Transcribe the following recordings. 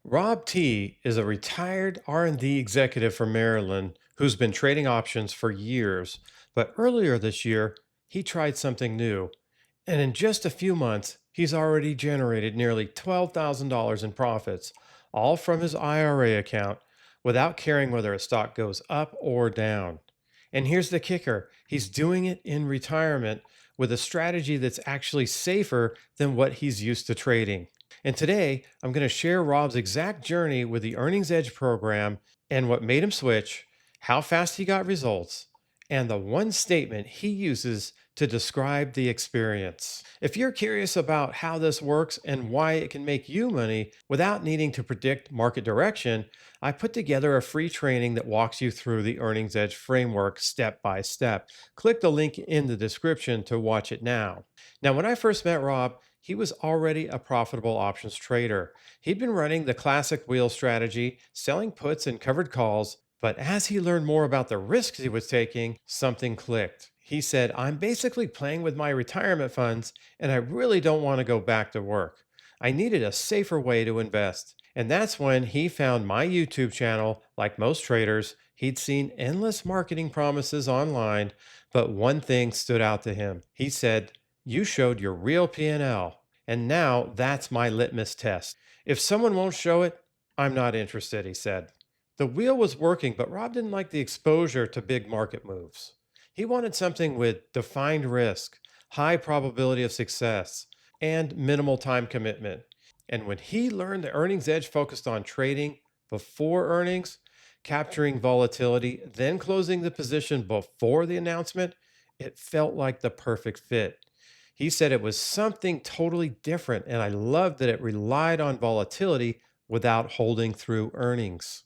Rob T is a retired R&D executive from Maryland who's been trading options for years, but earlier this year, he tried something new. And in just a few months, he's already generated nearly $12,000 in profits, all from his IRA account, without caring whether a stock goes up or down. And here's the kicker, he's doing it in retirement with a strategy that's actually safer than what he's used to trading. And today, I'm going to share Rob's exact journey with the Earnings Edge program and what made him switch, how fast he got results, and the one statement he uses to describe the experience. If you're curious about how this works and why it can make you money without needing to predict market direction, I put together a free training that walks you through the Earnings Edge framework step by step. Click the link in the description to watch it now. Now, when I first met Rob, he was already a profitable options trader. He'd been running the classic wheel strategy, selling puts and covered calls, but as he learned more about the risks he was taking, something clicked. He said, I'm basically playing with my retirement funds, and I really don't want to go back to work. I needed a safer way to invest. And that's when he found my YouTube channel. Like most traders, he'd seen endless marketing promises online, but one thing stood out to him. He said, you showed your real P&L, and now that's my litmus test. If someone won't show it, I'm not interested, he said. The wheel was working, but Rob didn't like the exposure to big market moves. He wanted something with defined risk, high probability of success, and minimal time commitment. And when he learned the earnings edge focused on trading before earnings, capturing volatility, then closing the position before the announcement, it felt like the perfect fit. He said it was something totally different, and I loved that it relied on volatility without holding through earnings.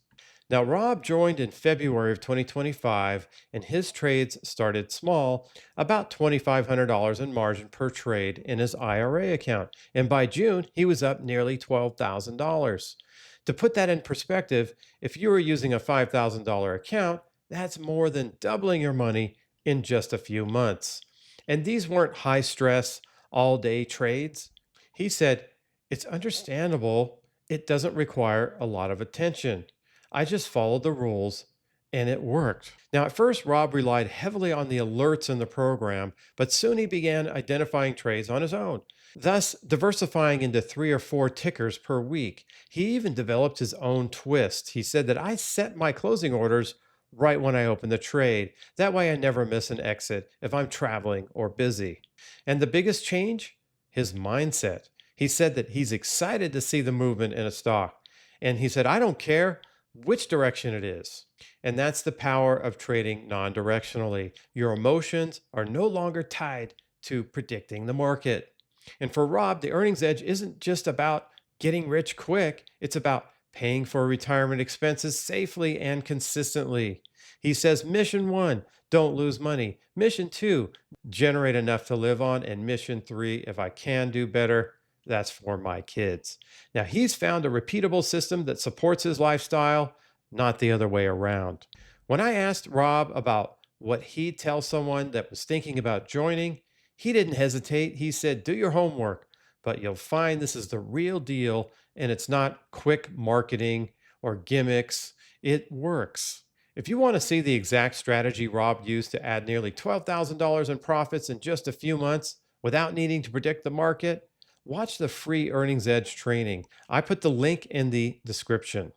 Now, Rob joined in February of 2025, and his trades started small, about $2,500 in margin per trade in his IRA account. And by June, he was up nearly $12,000. To put that in perspective, if you were using a $5,000 account, that's more than doubling your money in just a few months. And these weren't high stress, all day trades. He said, it's understandable. It doesn't require a lot of attention. I just followed the rules and it worked. Now, at first, Rob relied heavily on the alerts in the program, but soon he began identifying trades on his own, thus diversifying into 3 or 4 tickers per week. He even developed his own twist. He said that I set my closing orders right when I open the trade. That way, I never miss an exit if I'm traveling or busy. And the biggest change? His mindset. He said that he's excited to see the movement in a stock. And he said, I don't care which direction it is. And that's the power of trading non directionally. Your emotions are no longer tied to predicting the market. And for Rob, the earnings edge isn't just about getting rich quick, it's about paying for retirement expenses safely and consistently. He says, Mission 1, don't lose money. Mission 2, generate enough to live on. And Mission 3, if I can do better, that's for my kids. Now, he's found a repeatable system that supports his lifestyle, not the other way around. When I asked Rob about what he'd tell someone that was thinking about joining, he didn't hesitate. He said, do your homework, but you'll find this is the real deal and it's not quick marketing or gimmicks. It works. If you want to see the exact strategy Rob used to add nearly $12,000 in profits in just a few months without needing to predict the market, watch the free Earnings Edge training. I put the link in the description.